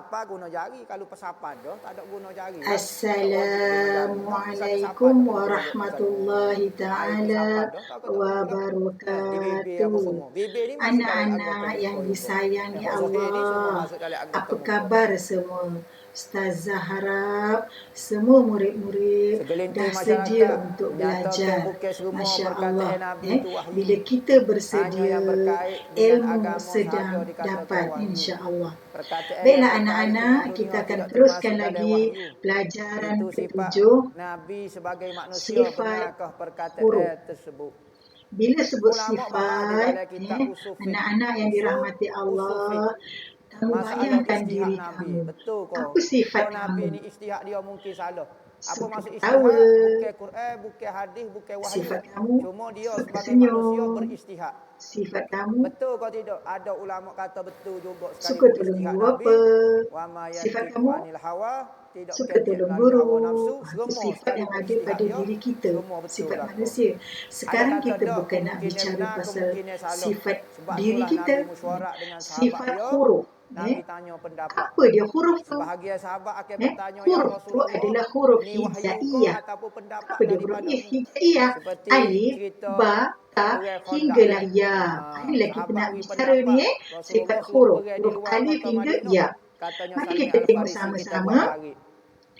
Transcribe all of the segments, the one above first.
apa guna jari. Kalau pesapan dah tak ada guna jari. Assalamualaikum warahmatullahi taala wabarakatuh. Anak-anak yang disayangi Allah, apa khabar semua? Ustazah harap semua murid-murid dah sedia untuk belajar. Masya Allah. Bila kita bersedia, ilmu sedang dapat, insya Allah. Baiklah anak-anak, kita akan teruskan lagi pelajaran ketujuh, sifat huruf. Bila sebut sifat, anak-anak yang dirahmati Allah, kamu bayangkan diri kamu. Apa sifat kamu? Istihad dia mungkin salah. Apa maksud istihad? Bukan Quran, bukan hadis, bukan wahyu. Sifat kamu cuma dia sebagai manusia beristihad. Sifat kamu betul kau tidak? Ada ulama kata betul juga sekali. Suka tolong guru apa? Sifat kamu suka tolong guru. Sifat yang ada pada diri kita, sifat manusia. Sekarang kita bukan nak bicara pasal sifat diri kita, sifat huruf. Tanya pendapat. Apa dia huruf tu? Bahagian sahabat akan bertanya huruf tu adalah huruf hijaiyah. Apa dia huruf hijaiyah? Alif, ba, ta hinggalah ya. Inilah kita nak bicara ni sifat huruf. Huruf alif hingga ya. Mari kita tengok sama-sama.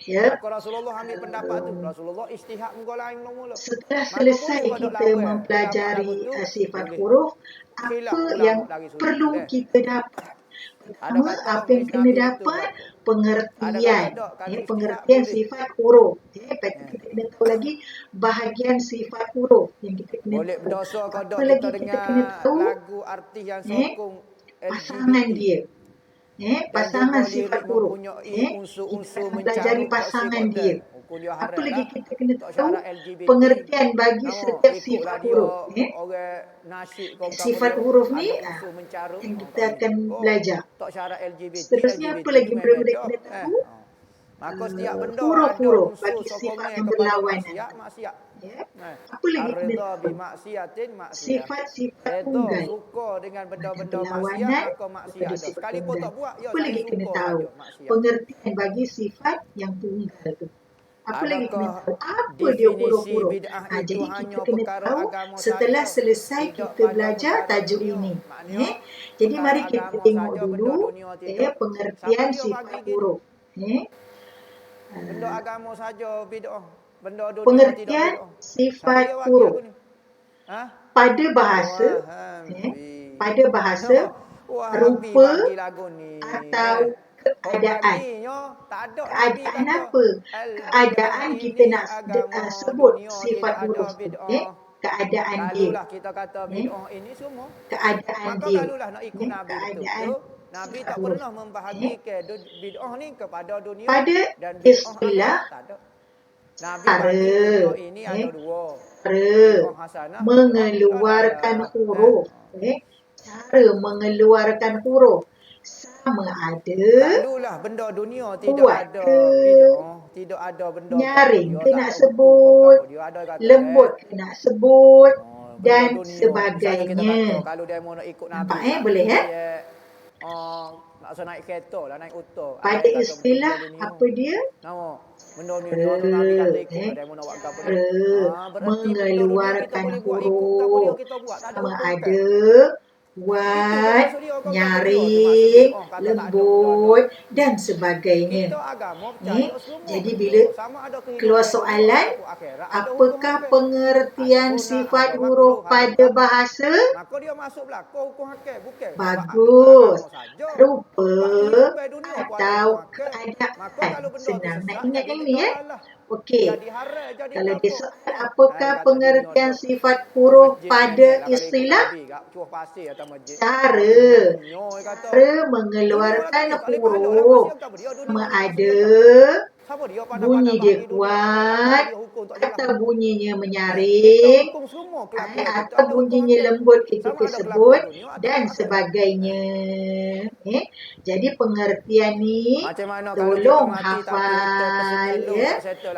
Ya. Rasulullah ambil pendapat tu. Rasulullah istihad muka lain mula. Setelah selesai kita mempelajari sifat huruf, apa yang perlu kita dapat? Pertama, apa yang kena dapat? Pengertian. Pengertian sifat huruf. Lepas tu kita kena tahu lagi bahagian sifat huruf yang kita kena tahu. Apa lagi kita kena tahu? Pasangan dia. Pasangan sifat huruf. Kita mempelajari pasangan dia. Apa lagi kita kena tahu? Pengertian bagi setiap sifat huruf. Sifat huruf ni yang kita akan belajar. Seterusnya apa lagi perlu kita tahu? Huruf-huruf bagi sifat yang berlawanan. Apa lagi kena tahu? Sifat-sifat tunggal dengan berlawanan kepada sifat tunggal. Apa lagi kena tahu? Pengertian bagi sifat yang tunggal tu. Apa lagi kena tahu? Apa dia huruf-huruf? Jadi kita kena tahu setelah selesai kita belajar tajuk ini. Jadi mari kita tengok dulu pengertian sifat huruf. Benda agama saja bid'ah. Benda dunia pengertian sifat huruf. Pada bahasa rupa atau keadaan. Keadaan apa? Keadaan kita nak sebut sifat huruf tu. Keadaan dia. Keadaan dia. Keadaan Nabi tak pernah membahagikan bid'ah ni kepada dunia pada dan istilah cara mengeluarkan huruf. Cara mengeluarkan huruf sama ada benda dunia tidak ada tidak ada benda nyaring kena sebut, lembut kena sebut dan sebagainya. Kalau dia mau nak ikut Nabi. Nampak boleh nak naik kereta lah, naik motor. Pada istilah apa dia? Benda Nabi kata ikut dia mau nak buat apa. Mengeluarkan huruf sama ada buat, nyaring, lembut dan sebagainya. Jadi bila keluar soalan, apakah pengertian sifat huruf pada bahasa? Bagus. Rupa atau keadaan. Senang nak ingat yang ni Okey. Kalau dia soal apakah pengertian sifat huruf pada istilah? Cara mengeluarkan huruf sama ada bunyi dia kuat atau bunyinya menyaring atau bunyinya lembut itu disebut dan sebagainya. Jadi pengertian ni tolong hafal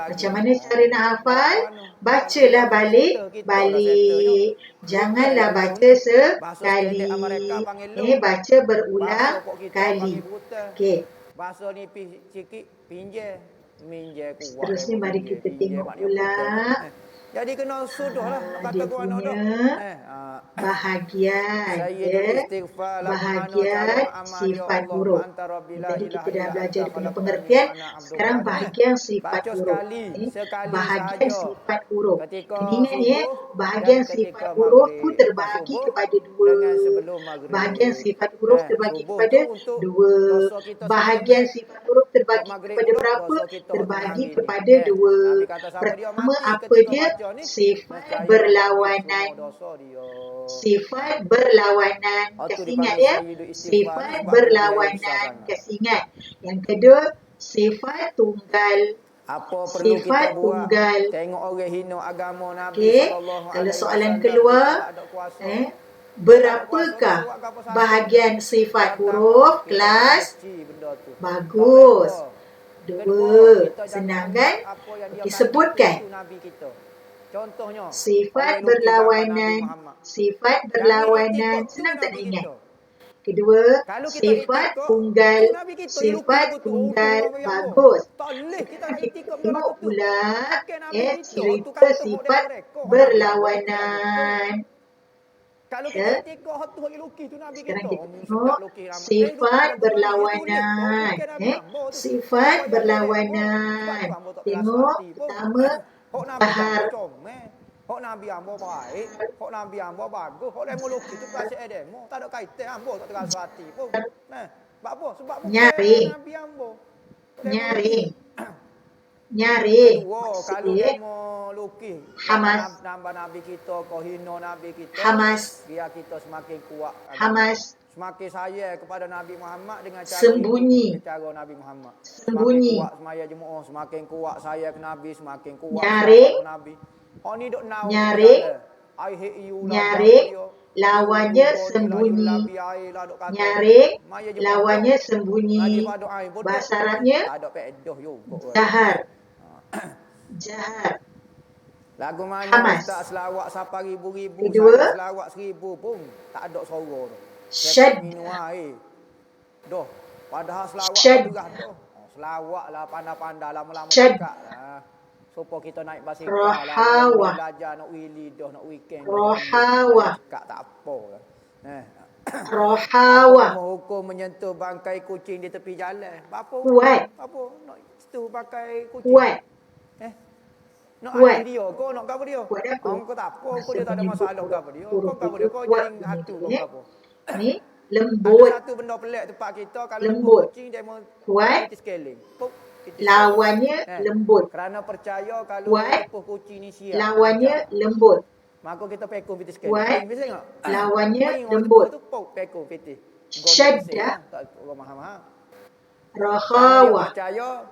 Macam mana cara nak hafal? Bacalah balik. Janganlah baca sekali. Baca berulang kali. Okey. Bahasa nipis sikit pinjam. Minjam kuat. Seterusnya mari kita tengok pula. Jadi kena suduh lah. Dia Kata kawan punya bahagian. Bahagian sifat huruf. Tadi kita dah belajar dia punya pengertian. Sekarang bahagian sifat huruf. Bahagian sifat huruf. Ingat ya, bahagian sifat huruf tu terbahagi kepada dua. Bahagian sifat huruf terbahagi kepada dua. Bahagian sifat huruf terbahagi kepada berapa? Terbahagi kepada dua. Pertama, apa dia? Sifat berlawanan. Sifat berlawanan. Kasih ingat ya. Sifat berlawanan. Kasih ingat. Yang kedua, sifat tunggal. Apa perlu Sifat kita buat? tunggal. Tengok orang hina agama Nabi Okey. sallallahu alaihi Kalau soalan wasallam, keluar, kita tak ada kuasa. berapakah bahagian sifat huruf kelas? Bagus. Dua. Senang kan? Okey, sebutkan. Contohnya, Sifat berlawanan. Sifat berlawanan. Senang tak nak ingat? Kedua, sifat tunggal. Sifat tunggal. Bagus. Kita tengok pula cerita sifat berlawanan. Kalau kita tengok hatu hari lukis tu Nabi kita. Sekarang kita tengok sifat berlawanan. Sifat berlawanan. Tengok pertama, bahar. Hok Nabi ambo baik, hok Nabi ambo bagus, hok demo lukis tu kasih demo, tak ada kaitan ambo tak terasa hati pun. Nah, sebab apa? Sebab nyaring. Nabi ambo. Nyaring. Nyaring. Kalau demo lukis, Hamas. nambah Nabi kita, kau hina Nabi kita. Hamas. Biar kita semakin kuat. Hamas. Semakin sayang kepada Nabi Muhammad dengan cara sembunyi. Cara Nabi Muhammad. Sembunyi. Semakin kuat semaya Jumaat, semakin kuat saya ke Nabi, semakin kuat nyaring. ke Nabi. Oh ni dok naung. Nyaring. I hate you. Nyaring. Lawannya sembunyi. Nyaring. Lawannya sembunyi. Bahasa Arabnya jahar. Jahar. Lagu mana Hamas. tak selawat siapa ribu-ribu, kedua, selawat 1000 pun tak ada suara tu. Syad. Minum air. Doh, padahal selawat juga doh. Selawatlah pandai-pandai lama-lama dekat lah. Supaya kita naik basikal lah. Belajar nak wili doh, nak weekend. Rohawa. Dekat tak apa lah. Rohawa. Menghukum menyentuh bangkai kucing di tepi jalan. Apa? Kuat. Apa? Nak sentuh bangkai kucing. Kuat. Nak ada dia, kau nak apa dia? Kuat apa? Kau tak apa, kau dia tak ada masalah kau apa dia. Kau apa dia? Kau jaring hatu kau apa? Ni lembut. Ada satu benda pelik tempat kita kalau lembut. Kucing dia mau kuat. Scaling. Lawannya lembut. Kerana percaya kalau kucing ni siap. Lawannya lembut. Maka kita pekong PT scaling. Kuat. Bisa enggak? Lawannya lembut. Tu pekong PT. Syaddah. Tak orang faham. Rahawa. Percaya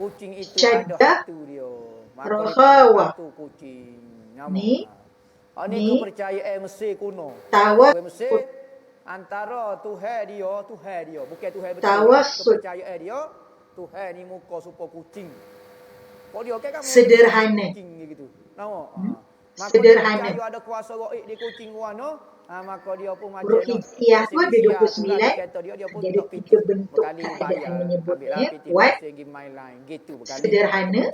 kucing itu Syaddah. ada hatu dia. Rahawa. Hatu kucing. Ni. Ni kepercayaan Mesir kuno. Tawassut. Mesir antara Tuhan dia, bukan Tuhan betul. Tawassut. Kepercayaan dia, Tuhan ni muka supaya kucing. Kau dia kan sederhana. Kucing gitu. Nampak? Sederhana. Maka ada kuasa gaib di kucing warna. Maka dia pun macam huruf hijriyah tu ada 29. Jadi 3 bentuk keadaan menyebutnya. Kuat. Sederhana.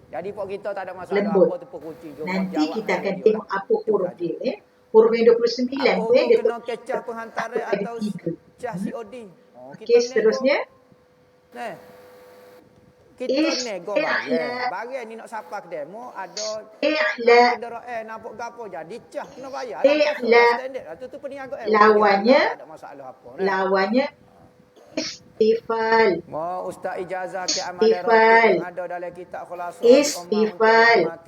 Jadi pok kita tak ada masalah lembut. apa tepuk kucing. Nanti kita akan tengok apa huruf dia. Huruf yang 29 tu dia kena kecah penghantara atau cah COD. Okey, seterusnya. Nah. Kita nego bagian ni nak sapa ke demo ada nampak gapo jadi cah kena bayar. Standard tu peniaga lawannya tak ada masalah apa. Lawannya istifal. Mau ustaz ijazah ke amal ada dalam kitab khulasah istifal.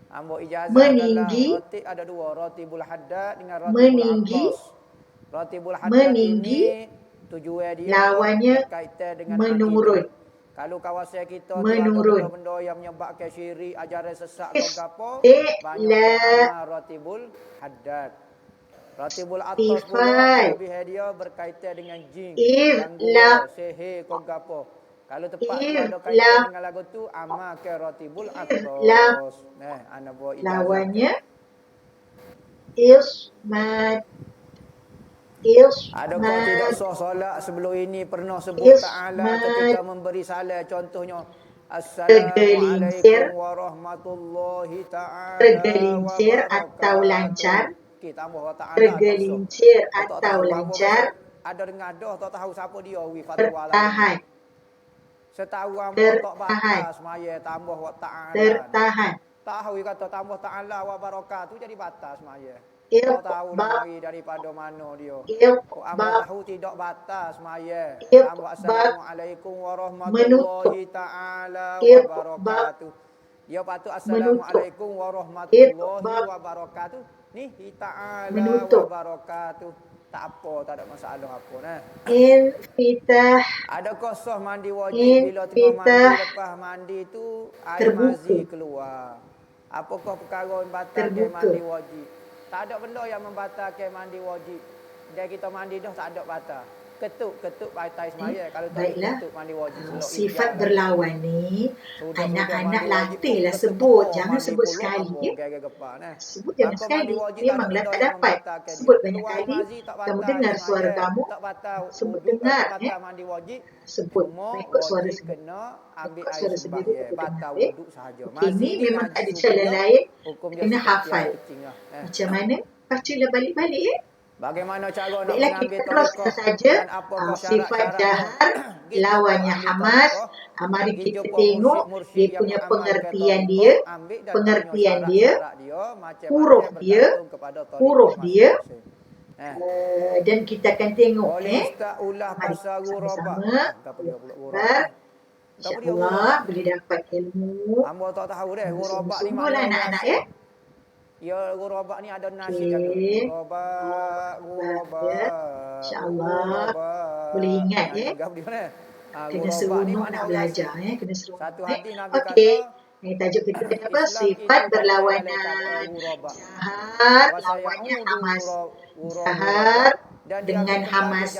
Ambo ijazah meninggi roti ada dua, rotibul haddad dengan rotibul meninggi. Rotibul haddad ini tujuan dia lawannya kaitan dengan menurun. Kalau kawasan kita menurun. ada benda yang menyebabkan syirik, ajaran sesat atau apa, banyak rotibul haddad. Rotibul atas pula lebih dia berkaitan dengan jin, gangguan, sihir, apa. Kalau tepat ada kaitan dengan lagu tu, amal ke rotibul atas. Ana buat ijazah. Lawannya ismat. Adakah tidak Ismat. sah solat sebelum ini pernah sebut Ta'ala ketika Ismat. memberi salam? Contohnya, Tergelincir. Assalamualaikum warahmatullahi ta'ala Tergelincir atau wabarakatuh. lancar. Kita tambah wa Ta'ala tak sah. Tergelincir Tak atau tahu tambah lancar. ada dengar dah tak tahu siapa dia wi fatwa lagu. Tertahan. Setahu ambo tak Tertahan. batas maya tambah wa Ta'ala. Tertahan. Tahu kata tambah Ta'ala wa barakatuh jadi batas maya. Tak tahu nak Iqbal. mari daripada mana dia. Amba Iqbal. tahu tidak batas maya. Tambah Iqbal. assalamualaikum Menutup. warahmatullahi taala Iqbal. wabarakatuh. Dia patut Menutup. assalamualaikum warahmatullahi Iqbal. wabarakatuh. Ni ta'ala Menutup. wabarakatuh. Tak apa, tak ada masalah apa nah. Infitah. Adakah sah mandi wajib bila tengah mandi lepas mandi tu air mazi keluar? Apakah perkara yang batalkan mandi wajib? Tak ada benda yang membatalkan mandi wajib. Dia kita mandi dah tak ada batal. Ketuk batai semaya kalau tak ketuk mandi wajib. Sifat berlawan ni anak-anak latihlah sebut, jangan sebut sekali. Sebut jangan sekali. Memanglah tak dapat. Sebut banyak kali. Kamu dengar suara kamu. Sebut dengar. Mandi wajib. Sebut ikut suara sendiri. Kena ambil Ikut air suara sendiri sembahyang. kita Batal dengar. wuduk sahaja. Ini memang tak ada cara lain. Kena hafal. Macam mana? Bacalah balik-balik. Bagaimana cara nak Baiklah, mengambil kita teruskan saja. Sifat jahat lawannya hamas. Mari kita tengok dia punya pengertian dia. Pengertian dia. Huruf dia. Dan kita akan tengok. Mari sama-sama. InsyaAllah boleh dapat ilmu. Hamba tak tahu dah ghurabak ni Sungguhlah mana anak-anak ya. Ya ghurabak ni ada nasi kat tu. Ghurabak. InsyaAllah boleh ingat ya. Kena seronok nak belajar ya. Kena seronok. Satu hati Nabi kata. Okey. Tajuk kita apa? Sifat berlawanan. Jahat lawannya hamas. Jahat dengan hamas.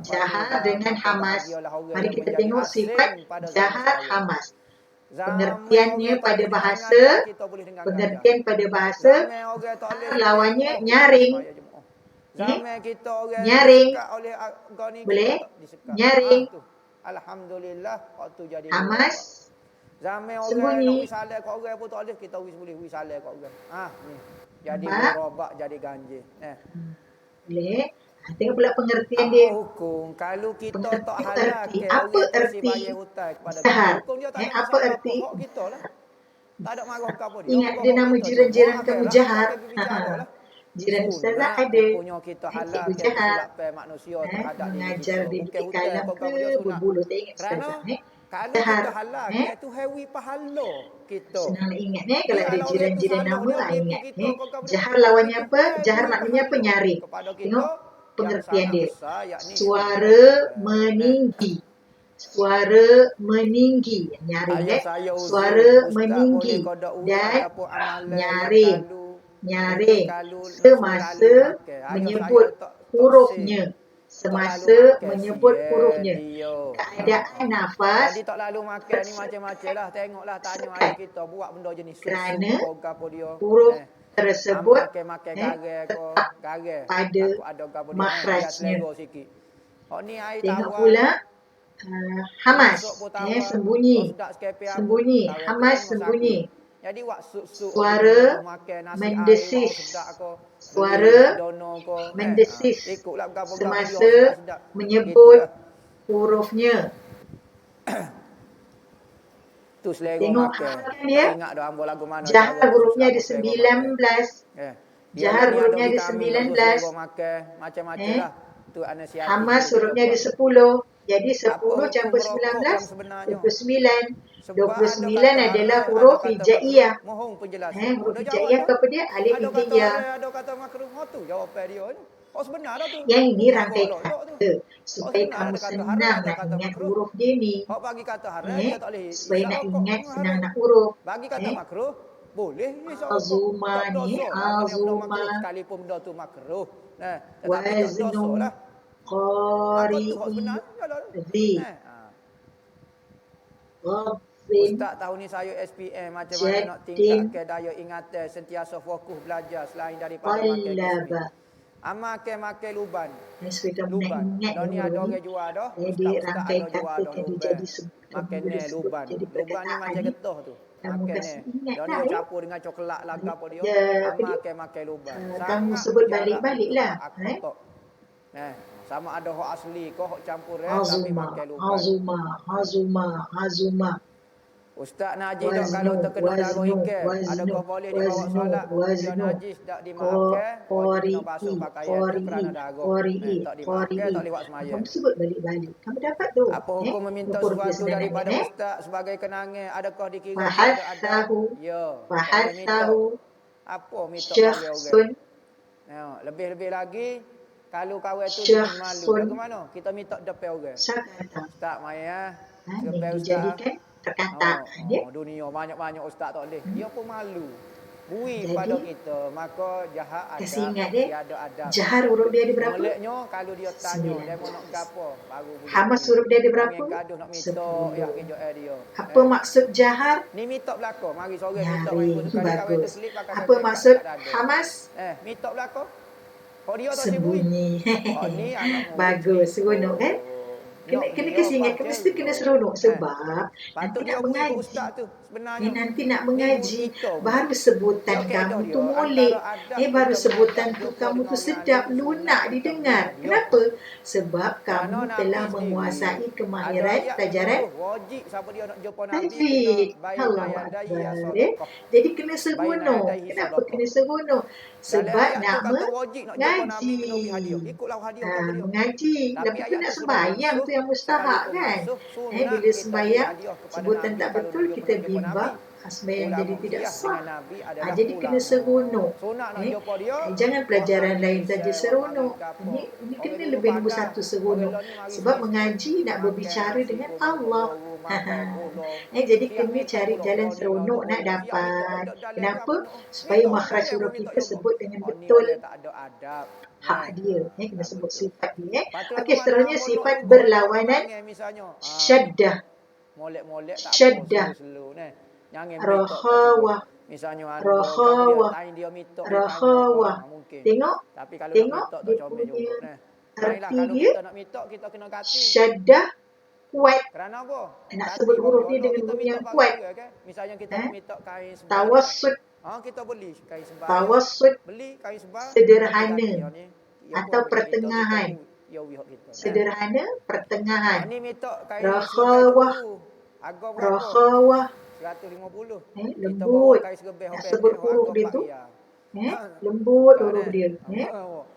Jahat dengan hamas. Mari kita tengok sifat jahat hamas. Pengertiannya pada bahasa. Pengertian pada bahasa. Lawannya nyaring. Nyaring. Boleh? Nyaring. Alhamdulillah waktu jadi hamas. Zaman orang sembunyi. nak wisalah kat orang pun tak boleh, kita boleh wisalah kat orang. Ni. Jadi berobak jadi ganjil. Boleh. Tengok pula pengertian dia. Hukum kalau kita tak halal apa erti jahat? Apa erti? Kita lah. Tak ada marah ke apa dia. Ingat dia nama jiran-jiran kamu jahat. Jiran ustazah ada. Cikgu jahat. Mengajar dia di kalam ke berbulu. Tak ingat ustazah ni. Kalau kita halal, itu hewi pahala kita. Senang nak ingat ni. Kalau ada jiran-jiran nama, ingat ni. Jahat lawannya apa? Jahat maknanya apa? Nyaring. Tengok pengertian dia. Suara meninggi. Suara meninggi. Nyaring suara meninggi. Dan nyaring. Nyaring. Semasa menyebut hurufnya. Semasa menyebut hurufnya. Keadaan nafas. Jadi tak lalu makan ni macam-macam lah. Tengoklah tanya air kita buat benda jenis kerana huruf tersebut pada makhrajnya. Tengok pula hamas. Sembunyi. Sembunyi. Hamas sembunyi. Suara mendesis. Suara mendesis semasa menyebut hurufnya. Tengok hafalkan dia. Jahar hurufnya ada 19. Jahar hurufnya ada 19. Hamas hurufnya ada 10. Jadi 10 campur 19, 29. 29 adalah huruf hijaiyah. Huruf hijaiyah apa dia? Alif hijaiyah. Yang ini rangkai kata. Supaya kamu senang nak ingat huruf dia ni. Supaya nak ingat senang nak huruf. Boleh ni Azuma ni. Azuma. Waznu. Qari'i. Zi. Ustaz tahun ni saya SPM macam mana nak tingkatkan daya ingatan sentiasa fokus belajar selain daripada makan bismillah. Makan luban. Sudah Luban. ingat Dah ni ada dulu orang jual dah. jadi Ustaz-ustaz rangkai ada jual kata dah kena luban. jadi sebut Makan boleh ni sebut luban. jadi Luban ni perkataan macam ni. getah tu. Kamu Makan kasih ni. ingat Dah ni lah dia ya. campur dengan coklat laga apa dia. Apa dia? Makan luban. Kamu Sangat sebut mujarab balik-balik untuk lah. kotak. Sama ada hak asli ke hak campur tapi Azuma, makan luban. Azuma. Ustaz najis tak kalau terkena darah ikan? Adakah boleh dibawa solat? Dia najis tak dimaafkan? Wajib kena basuh pakaian tu kerana darah. Tak dimaafkan, tak lewat semaya. Kamu sebut balik-balik. Kamu dapat tu. Apa hukum meminta sesuatu daripada ustaz sebagai kenangan? Adakah dikira Fahad ada adab? tahu. Ya. Fahad tahu. Apa minta Syakhsun. Lebih-lebih lagi, kalau kawan tu Syakhsun. malu, lagu mana? Kita minta depan orang. Syakata. Ustaz Maya, Yang depan ustaz. dijadikan perkataan. Dunia banyak-banyak ustaz tak boleh. Dia pun malu. Bui Jadi, pada kita, maka jahat ada. Kasih ingat dia. Tiada adab. Jahar huruf dia ada berapa? Moleknya kalau dia tanya, dia mau nak gapo, baru boleh. Hamas huruf dia ada berapa? Jangan gaduh nak minta, ya kerja dia. Apa maksud jahar? Ni minta belakang. Mari sore minta Nyari, bagus. Apa maksud hamas? Minta belakang. Kau dia tak sembunyi. Ni anak bagus, seronok kan? Kena kasi ingat, mesti kena seronok sebab nanti nak mengaji. Ni nanti nak mengaji, baru sebutan kamu tu molek. Baru sebutan tu kamu tu sedap, lunak didengar. Kenapa? Sebab kamu telah menguasai kemahiran pelajaran tajwid. Allah Akbar. Jadi kena seronok. Kenapa kena seronok? Sebab nak mengaji. Mengaji. Tapi tu nak sembahyang tu yang mustahak kan. Bila sembahyang sebutan tak betul kita bimbang sembahyang jadi tidak sah. Jadi kena seronok. Jangan pelajaran lain saja seronok. Ini kena lebih nombor satu seronok. Sebab mengaji nak berbicara dengan Allah. Jadi kena cari jalan seronok nak dapat. Kenapa? Supaya makhraj huruf kita sebut dengan betul hak dia. Kena sebut sifat dia. Okey, seterusnya sifat berlawanan syaddah. Syaddah. Rahawah. Rahawah. Rahawah. Tengok. Tengok dia punya arti dia. Syaddah kuat. Kerana apa? Nak sebut huruf dia dengan bunyi yang kuat. Misalnya kita minta kain sebab. Tawassut. Kita beli kain sebab. Tawassut. Beli kain sebab. Sederhana. Atau pertengahan. Sederhana, pertengahan. Rakhawah. Rakhawah. 150. Lembut. Sebut huruf dia tu. Lembut huruf dia.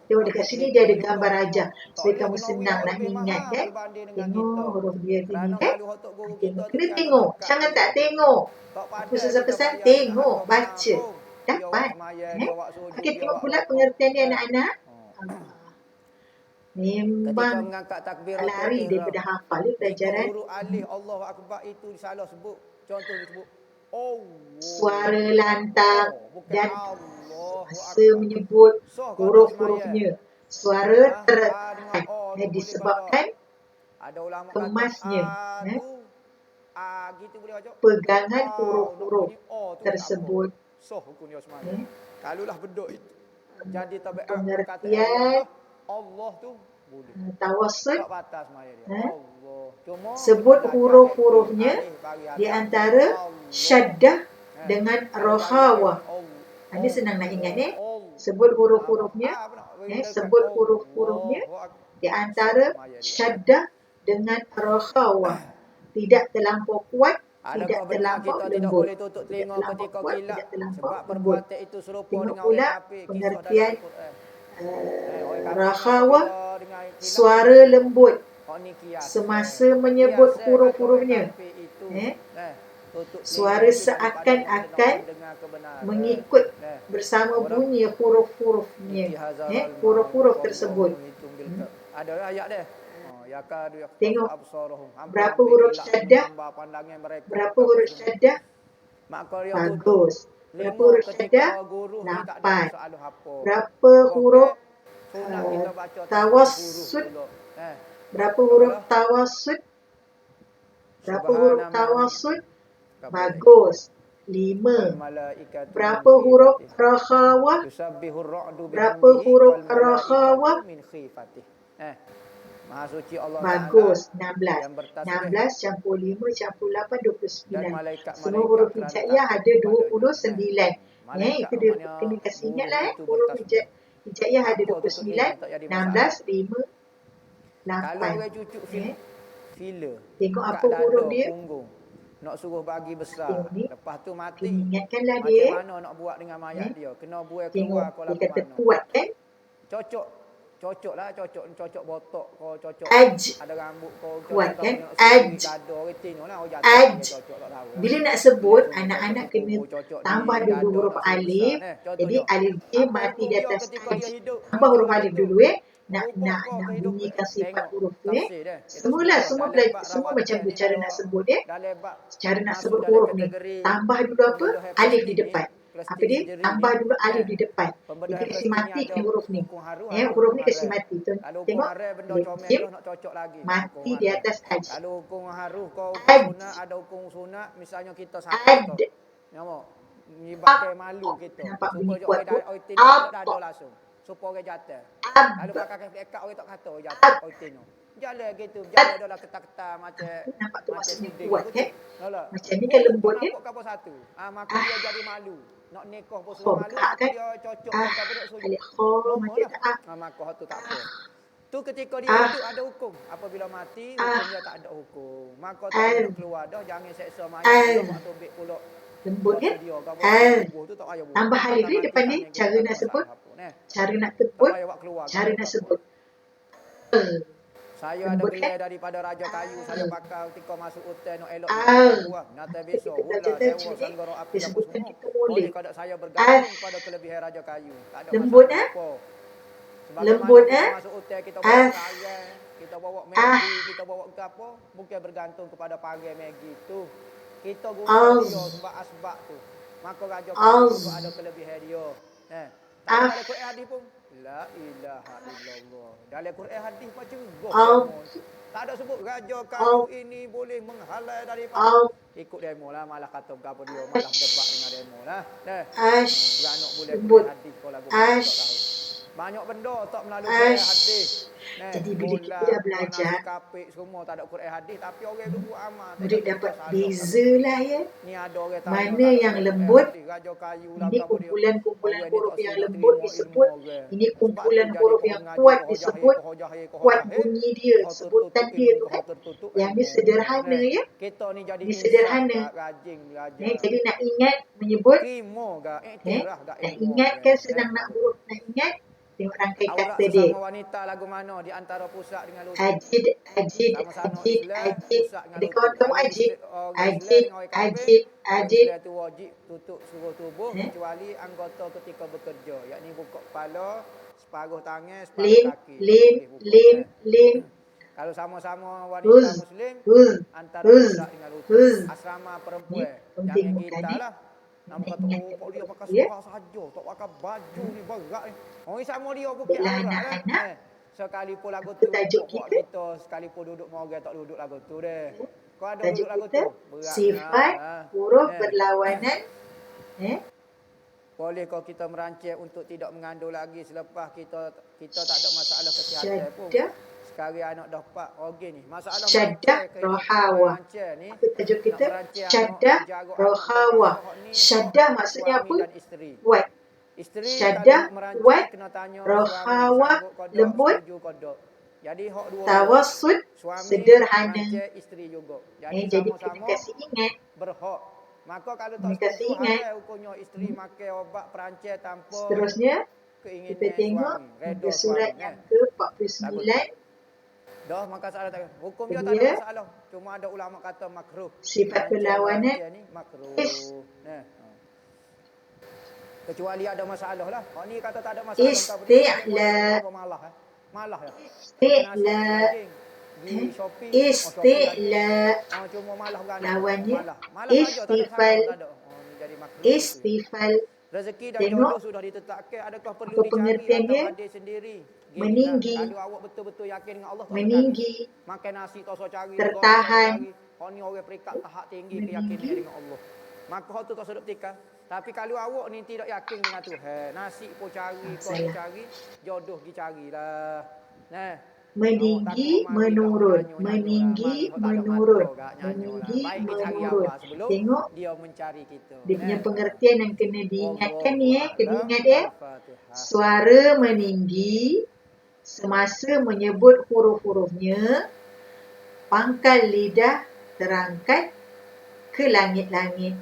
Tengok dekat sini dia ada gambar aja. Supaya kamu senang nak ingat kan. Tengok huruf dia sini kan. Kena tengok. Jangan tak tengok. Aku pesan tengok. Baca. Dapat. Okey, tengok pula pengertian dia anak-anak. Memang lari daripada hafal pelajaran. Alih Allahu Akbar itu salah sebut. Contoh disebut suara lantang dan masa menyebut huruf-hurufnya. Suara terhad disebabkan kemasnya. Pegangan huruf-huruf tersebut. Kalaulah beduk itu jadi pengertian Allah tu boleh. Tawassul. Sebut huruf-hurufnya di antara syaddah dengan rohawah. Ini senang nak ingat Sebut huruf-hurufnya. Sebut huruf-hurufnya di antara syaddah dengan rohawah. Tidak terlampau kuat, tidak terlampau lembut. Tidak terlampau kuat, tidak terlampau lembut. Tengok pula pengertian rahawah, suara lembut semasa menyebut huruf-hurufnya. Suara seakan-akan mengikut bersama bunyi huruf-hurufnya. Huruf-huruf tersebut. Ada ayat dia. Tengok berapa huruf syaddah. Berapa huruf syaddah? Bagus. Berapa huruf syaddah? 8. Berapa huruf tawassut? Berapa huruf tawassut? Berapa huruf tawassut? Bagus. 5. 5. malaikatu Berapa huruf rakhawah? yusabbihur ra'du Berapa huruf rakhawah? min khifatih. Maha suci Allah Bagus. Taala 16. yang bertasbih 16 campur 5 campur 8, dan 29. malaikat Semua huruf hijaiyah ada 29. Malaikat Itu dia maknanya kena kasih ingat buruh lah. itu Huruf bertasbih. hijaiyah ada Apa tutup ni 29. tak jadi 16, masalah. 5, Kalau 8. orang cucuk filler Tengok kat apa huruf dada dia. punggung nak suruh bagi besar, Tengok ni. lepas tu mati, Kena ingatkanlah macam dia. mana nak buat dengan mayat dia? Kena buai Tengok keluar kau dia lagu kata mana? kuat kan. Cocok botok kau, cocok ada rambut kau, kuat kan. dada retin lah, cocok tak tahu. Bila nak sebut, anak-anak kena tambah dulu huruf alif. Jadi alif J mati di atas aj. Tambah huruf alif dulu nak bunyikan sifat huruf tu Semua macam tu cara nak sebut Cara nak sebut huruf ni. Tambah dulu apa? Alif di depan. Apa dia? Tambah dulu alif di depan. Kita kasi mati kena huruf ni. Huruf ni kasi mati. Tengok. Alif mati di atas aj. Kalau hukum haruh kau sunat, ada hukum sunat, misalnya kita Ad. Nampak? Menyebabkan malu kita. Nampak bunyi Supaya kuat tu. orang tidak ada langsung. Supaya orang jatuh. Kalau pakai flekat orang tak kata orang jatuh. Orang tino. Jalan gitu. Jalan adalah ketak-ketak macam. Nampak tu maksudnya kuat kan? Alah. Macam ni kan lembut kan? Nampak apa satu? Maka dia jadi malu. Nak nikah pun suruh malu. Maka dia cocok. Maka dia suruh. Macam tak. Maka tu tak apa. Tu ketika dia hidup ada hukum. Apabila mati, hukum dia tak ada hukum. Maka tak boleh keluar dah. Jangan seksa mayat. Dia buat tobik pulak. Lembut kan? Tambah alif ni depan ni. Cara nak sebut. Cara nak tebut. Cara nak sebut. Saya ada gelar daripada Raja Kayu. Saya bakal ketika masuk hotel nak elok. Nata besok. Hula, dewa, sanggara api apa semua. Boleh kadang saya bergantung pada kelebihan Raja Kayu. Lembut Lembut masuk hotel kita bawa kaya, kita bawa Maggi, kita bawa ke apa, bukan bergantung kepada panggil Maggi tu. Kita guna dia sebab asbab tu. Maka Raja Kayu juga ada kelebihan dia. Dalam Quran hadis pun la ilaha illallah. Dalam Quran hadis macam tak ada sebut Raja Kayu ini boleh menghalau daripada ikut demo lah, malah kata berapa dia, malah debat dengan demo lah. Beranak boleh hadis kalau bukan tak tahu. Banyak benda tak melalui Quran hadis. Jadi bila kita dah belajar, kapik semua tak ada Quran hadis, tapi orang tu buat amal. Murid dapat bezalah Ni ada orang tahu mana yang lembut. Raja Kayu Ini kumpulan huruf yang lembut disebut. Ini kumpulan huruf yang kuat disebut. Kuat bunyi dia, sebutan dia tu Yang ni sederhana Kita ni jadi Ini sederhana. Jadi nak ingat menyebut. Nak ingat kan senang nak huruf nak ingat. Tengok rangkai kata dia. Wanita lagu mana di antara pusat dengan lutut? Ajid. Ada kawan kamu ajid. Itu wajib tutup seluruh tubuh kecuali anggota ketika bekerja, yakni buka kepala, separuh tangan, separuh kaki. Lim. Kalau sama-sama wanita muslim antara pusat dengan lutut. Asrama perempuan. Jangan kita lah. Nama kata kok dia pakai seluar saja, tak pakai baju ni berat ni. Orang sama dia bukan berat kan. Sekalipun lagu tu buat kita sekalipun duduk dengan orang tak duduk lagu tu deh. Kau ada duduk lagu tu? Berat. Sifat huruf berlawanan. Boleh kau kita merancang untuk tidak mengandung lagi selepas kita tak ada masalah kesihatan pun. Sekarang anak dah 4 organ ni. Masalah Syaddah rohawah. Apa tajuk kita? Syaddah rohawah. Syaddah maksudnya apa? Kuat. Syaddah kuat. Rohawah lembut. Tawassut sederhana. Jadi kita kasih ingat. Berhak. Maka kalau tak kasih ingat. Hukumnya isteri makan obat perancang tanpa seterusnya kita tengok muka surat yang ke-49. Dah masalah tak. Hukum dia tak ada masalah. Cuma ada ulama kata makruh. Sifat perlawanan ni makruh. Kecuali ada masalah lah. Kau ni kata tak ada masalah. Isti'la. Malah ya. Isti'la. Cuma malah berani. Lawannya istifal. Rezeki dan jodoh sudah ditetapkan. Adakah perlu dicari atau ada sendiri? Meninggi. Kalau awak betul-betul yakin dengan Allah, meninggi. Makan nasi tak usah cari. Tertahan. Kau ni orang peringkat tahap tinggi keyakinan dengan Allah. Maka hak tu tak sedap tikar. Tapi kalau awak ni tidak yakin dengan Tuhan, nasi pun cari, kau pun cari, jodoh pergi carilah. Nah, meninggi, menurun, meninggi, menurun, baik meninggi, kita cari menurun. awal sebelum Tengok dia mencari kita. dia punya pengertian yang kena diingatkan ni kena Wallahu ingat a'lam. Al-Fatihah. Suara meninggi semasa menyebut huruf-hurufnya, pangkal lidah terangkat ke langit-langit.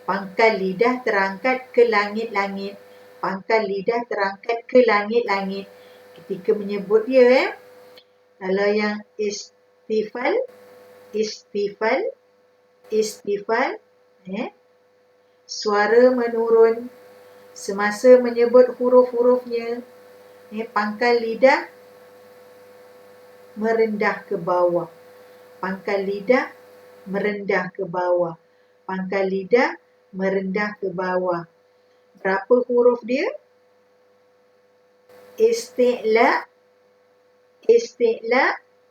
Pangkal lidah terangkat ke langit-langit. Pangkal lidah terangkat ke langit-langit. Ketika menyebut dia, kalau yang istifal, suara menurun semasa menyebut huruf-hurufnya, pangkal lidah merendah ke bawah. Pangkal lidah merendah ke bawah. Pangkal lidah merendah ke bawah. Berapa huruf dia? Isti'la.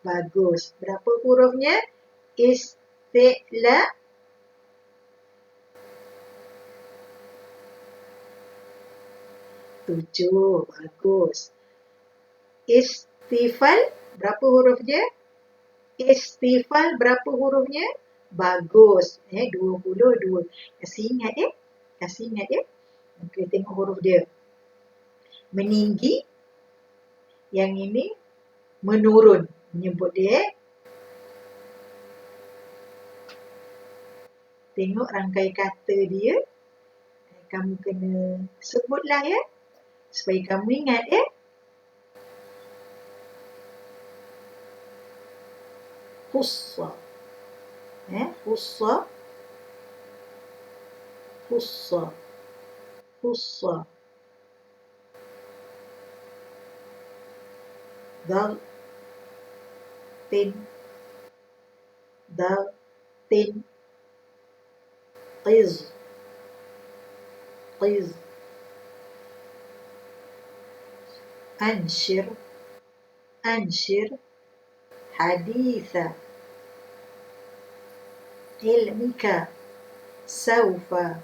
Bagus. Berapa hurufnya? Isti'la. 7. Bagus. Istifal. Berapa huruf dia? Istifal berapa hurufnya? Bagus. 22. Kasih ingat Okey, tengok huruf dia. Meninggi. Yang ini menurun. Menyebut dia. Tengok rangkai kata dia. Kamu kena sebutlah supaya kamu ingat Hussa. Hussa. Dal. Tin. Qiz. Anshir. Haditha. Ilmika. Saufa.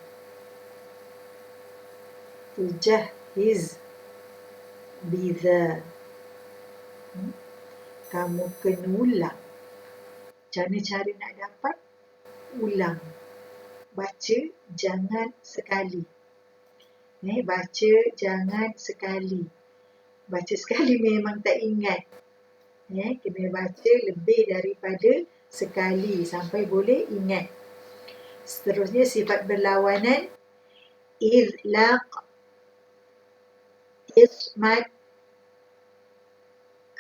Tujahhiz. Biza. Kamu kena ulang. Macam mana cara nak dapat? Ulang. Baca jangan sekali. Baca jangan sekali. Baca sekali memang tak ingat. Kena baca lebih daripada sekali sampai boleh ingat. Seterusnya sifat berlawanan. Izlaq. Ismat.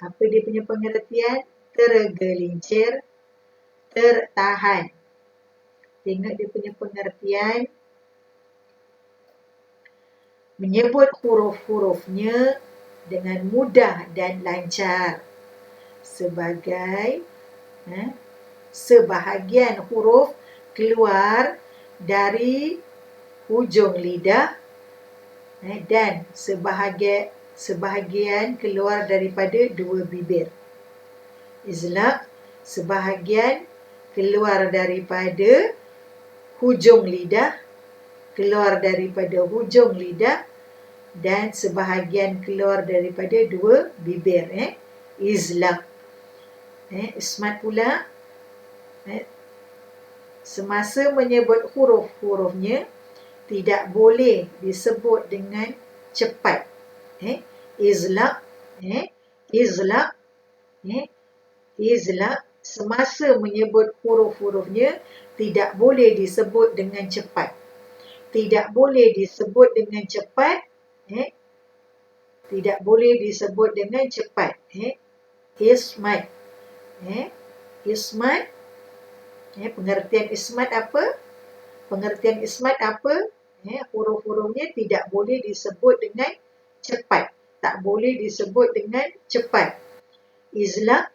Apa dia punya pengertian? Tergelincir, tertahan. Tengok dia punya pengertian. Menyebut huruf-hurufnya dengan mudah dan lancar. Sebagai sebahagian huruf keluar dari hujung lidah dan sebahagian keluar daripada dua bibir. Izlaq, sebahagian keluar daripada hujung lidah, dan sebahagian keluar daripada dua bibir. Izlaq. Ismat pula, semasa menyebut huruf-hurufnya tidak boleh disebut dengan cepat. Izlaq. Semasa menyebut huruf-hurufnya tidak boleh disebut dengan cepat. Ismat. Pengertian ismat apa? Huruf-hurufnya tidak boleh disebut dengan cepat. Tak boleh disebut dengan cepat. Izlaq.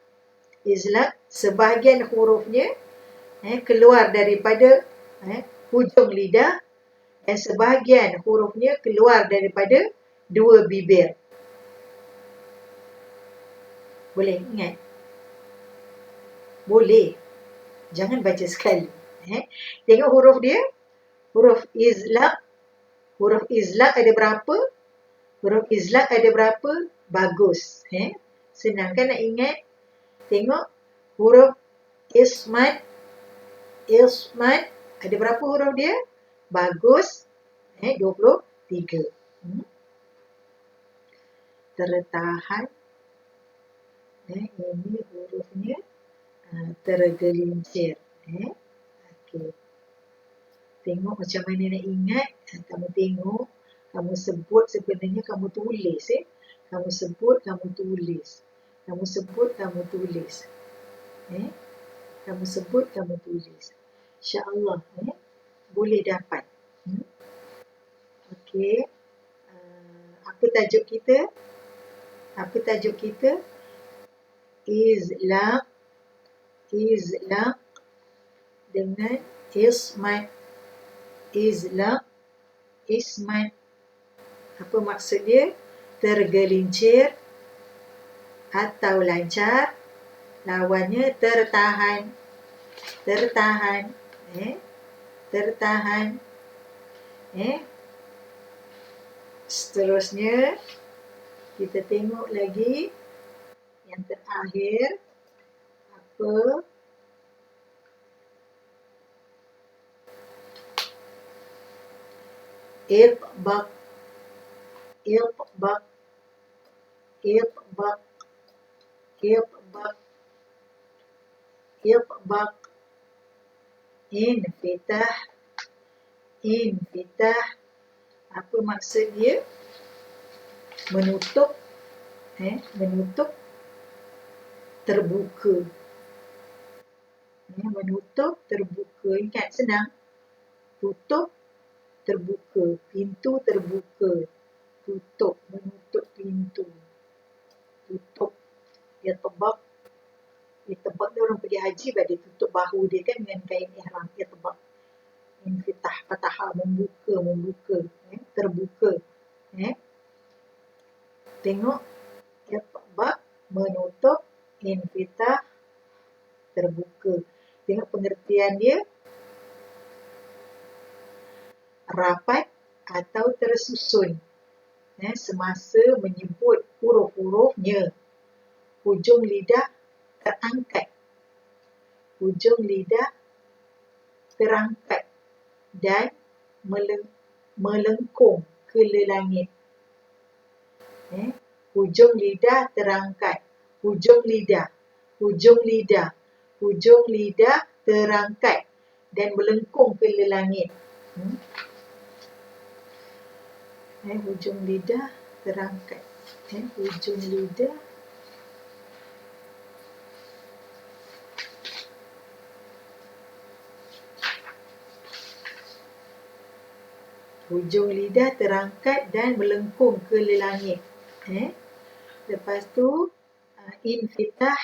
Sebahagian hurufnya keluar daripada hujung lidah dan sebahagian hurufnya keluar daripada dua bibir. Boleh ingat? Boleh. Jangan baca sekali. Tengok huruf dia. Huruf izlaq. Huruf izlaq ada berapa? Huruf izlaq ada berapa? Bagus. Senang kan nak ingat? Tengok huruf ismat. Ismat ada berapa huruf dia? Bagus. 23. Tertahan. Ini hurufnya tergelincir. Okey. Tengok macam mana nak ingat. Kamu tengok, kamu sebut sebenarnya kamu tulis. Kamu sebut, kamu tulis. Kamu sebut, kamu tulis. Kamu sebut, kamu tulis. InsyaAllah boleh dapat. Okey. Apa tajuk kita? Apa tajuk kita? Izlaq. Izlaq dengan ismat. Izlaq, ismat. Apa maksud dia? Tergelincir atau lancar. Lawannya tertahan. Tertahan. Tertahan. Seterusnya kita tengok lagi yang terakhir apa? Itbaq. Itbaq. Itbaq. Itbaq. Itbaq. Infitah. Infitah. Apa maksud dia? Menutup. Menutup. Terbuka. Menutup, terbuka. Ingat, senang. Tutup, terbuka. Pintu terbuka. Tutup, menutup pintu. Tutup. Itbaq. Itbaq dia orang pergi haji, dia tutup bahu dia kan dengan kain ihram. Itbaq. Infitah, fatahah, membuka, membuka. Terbuka. Tengok. Itbaq, menutup. Infitah, terbuka. Tengok pengertian dia. Rapat atau tersusun. Semasa menyebut huruf-hurufnya. Hujung lidah terangkat. Hujung lidah terangkat dan melengkung ke langit. Hujung lidah terangkat. Hujung lidah. Hujung lidah. Hujung lidah terangkat dan melengkung ke langit. Hujung lidah terangkat. Hujung lidah hujung lidah terangkat dan melengkung ke langit. Lepas tu infitah,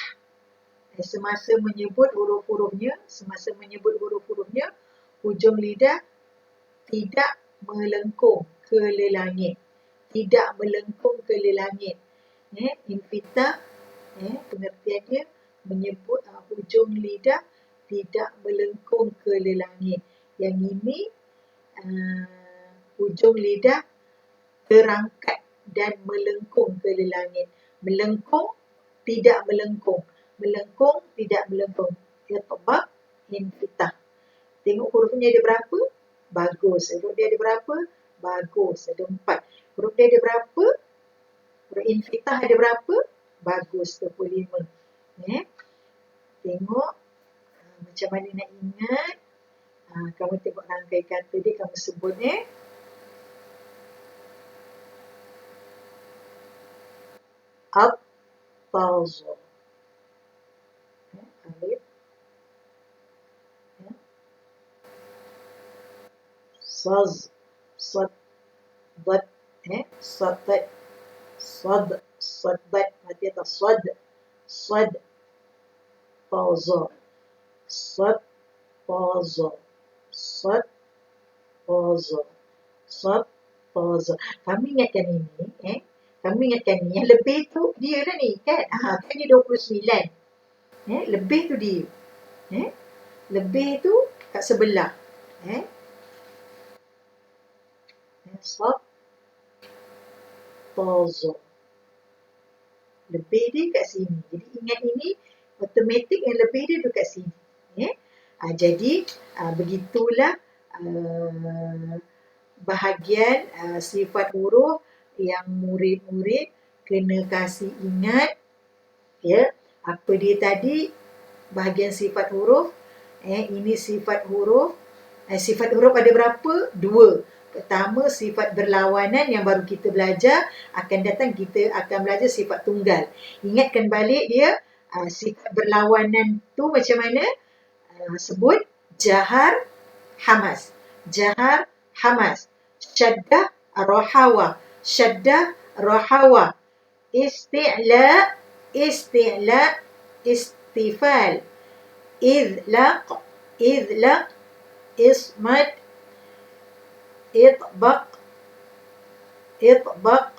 semasa menyebut huruf-hurufnya, hujung lidah tidak melengkung ke langit. Tidak melengkung ke langit. Infitah, pengertian dia menyebut hujung lidah tidak melengkung ke langit. Yang ini hujung lidah terangkat dan melengkung ke langit. Melengkung, tidak melengkung. Melengkung, tidak melengkung. Itbaq, infitah. Tengok hurufnya ada berapa? Bagus. Huruf dia ada berapa? Bagus. Ada 4. Huruf dia ada berapa? Huruf infitah ada berapa? Bagus. 25. Tengok macam mana nak ingat. Kamu tengok rangkai kata dia, kamu sebut At-tazu. Alif. Saz. Sad. Dad. Sadat. Sad. Sadat. Mati atas sad. Sad. Taza. Sad. Taza. Sad. Taza. Sad. Taza. Kami ingatkan ini. Kami ingatkan ni. Yang lebih tu dia dah ni kan. Kan dia 29. Lebih tu dia. Lebih tu kat sebelah. Sod, Tozo. Lebih dia kat sini. Jadi ingat ini automatik yang lebih dia dekat sini. Jadi begitulah bahagian sifat huruf yang murid-murid kena kasih ingat. Apa dia tadi? Bahagian sifat huruf. Ini sifat huruf. Sifat huruf ada berapa? 2. Pertama, sifat berlawanan yang baru kita belajar. Akan datang kita akan belajar sifat tunggal. Ingatkan balik dia, sifat berlawanan tu macam mana? Sebut jahar, hamas. Jahar, hamas. Syaddah, rohawa. Syaddah, rohawa. Isti'la, isti'la, istifal. Idlaq, idlaq, ismad, إطبق إطبق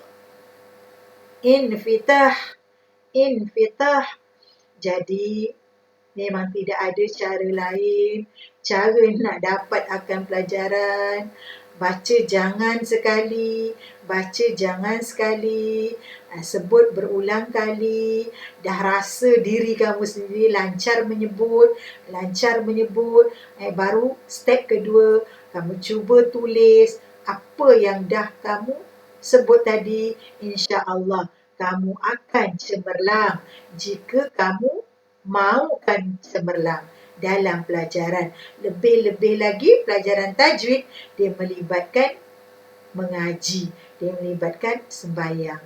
انفتاح انفتاح. Jadi memang tidak ada cara lain cara nak dapat akan pelajaran. Baca jangan sekali, baca jangan sekali, sebut berulang kali. Dah rasa diri kamu sendiri lancar menyebut, baru step kedua, kamu cuba tulis apa yang dah kamu sebut tadi. InsyaAllah kamu akan cemerlang jika kamu mahukan cemerlang dalam pelajaran. Lebih-lebih lagi pelajaran tajwid, dia melibatkan mengaji, dia melibatkan sembahyang.